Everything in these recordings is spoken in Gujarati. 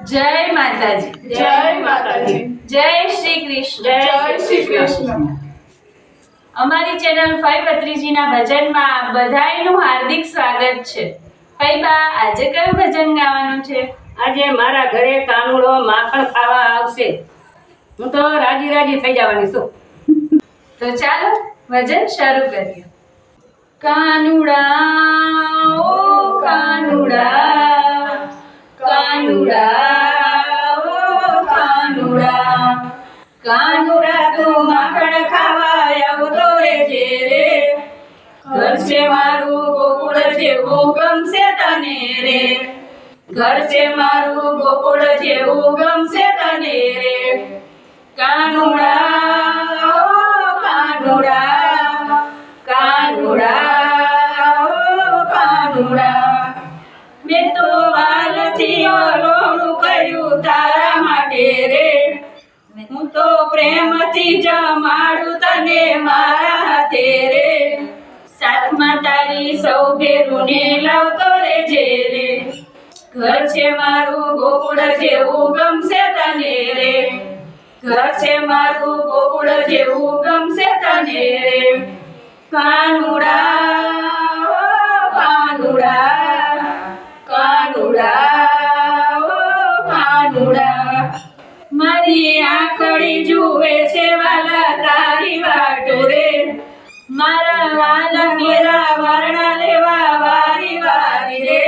જય માતાજી. જય માતાજી. જય શ્રી કૃષ્ણ. જય શ્રી કૃષ્ણ. અમારી ચેનલ ફઈ ભત્રીજીના ભજનમાં બધાયનું હાર્દિક સ્વાગત છે. ફઈબા, આજે કયું ભજન ગાવાનું છે? આજે મારા ઘરે કાનુડો માખણ ખાવા આવશે. હું તો રાજી રાજી થઈ જવાની છું. તો ચાલો ભજન શરૂ કરીએ. કાનુડા ઓ કાનુડા, કાનુડા ઓ કાનુડા, કાનુડા તું માખણ ખાવા આવતો રહેજે રે. ઘર છે મારું ગોકુળ જેવું ગમશે તને રે. ઘર છે મારું ગોકુળ જેવું ગમશે તને રે. કાનુડા ઓ કાનુડા, કાનુડા ઓ કાનુડા, મેં તો વાલથી ઓલોણું કર્યું તારા માટે રે. હું તો પ્રેમથી જમાડું તને મારા હાથે રે. સાથમાં તારી સૌ ભેરુને લાવતો રહેજે રે. ઘર છે મારું ગોકુળ જેવું ગમશે તને રે. ઘર છે મારું ગોકુળ જેવું ગમશે તને રે. કાનુડા ઓ કાનુડા, કાનુડા ઓ કાનુડા, મારી આંખડી જુએ છે વાલા તારી વાટો રે. મારા વાલા મેરા વારણા લેવા વારી વારી રે.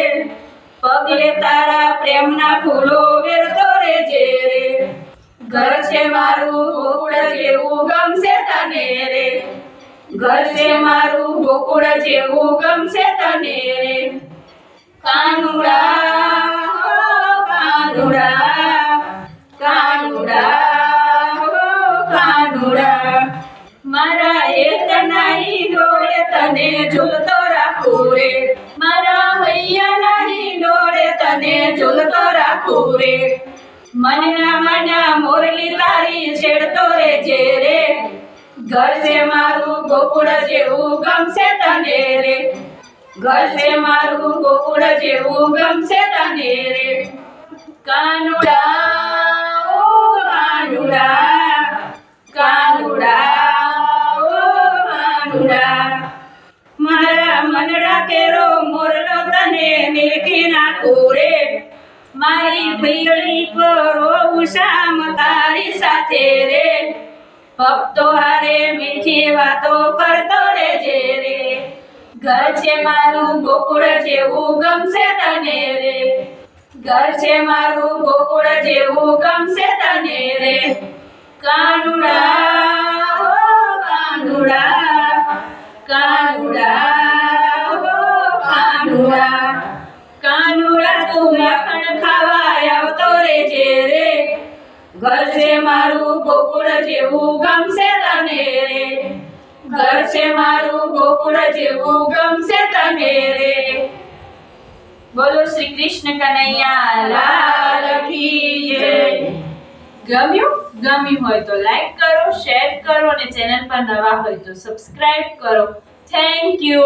પગલે તારા પ્રેમના ફૂલો વેરતો રહેજે રે. ઘર છે મારું ગોકુળ જેવું ગમશે તને રે. ઘર છે મારું ગોકુળ જેવું ગમશે તને રે. કાનુડા ઓ કાનુડા, કાનુડા ઓ કાનુડા, મારા એક નાહી ડોળે તને ઝૂલતો રાખું રે. મારા હૈયા નાહી ડોળે તને ઝૂલતો રાખું રે. મનના મના મોરલી તારી છેડતો રહેજે રે. ઘર છે મારું ગોકુળ જેવું ગમશે તને રે. ઘર છે મારું ગોકુળ જેવું ગમશે તને રે. કાનુડા ઓ કાનુડા, કાનુડા ઓ કાનુડા, મારા મનડા કેરો મોરલો તને મિલકી નાખું રે. મારી ભૈરણી કરો શામ તારી સાથે રે. ભક્તો હારે મીઠી વાતો કરતો રહેજે રે. ઘર છે મારું ગોકુળ જેવું ગમશે તને રે. ઘર છે મારું ગોકુળ જેવું ગમશે તને રે. કાનુડા ઓ કાનુડા, કાનુડા ઓ કાનુડા, કાનુડા તું માખણ ખાવા આવતો રહેજે રે. ઘર છે મારું ગોકુળ જેવું ગમશે તને રે. ઘર છે મારું ગોકુળ જેવું ગમશે તને રે. બોલો શ્રી કૃષ્ણ કનૈયા લાલ કી જય. ગમ્યું હોય તો લાઈક કરો, શેર કરો અને ચેનલ પર નવા હોય તો સબસ્ક્રાઇબ કરો. Thank you.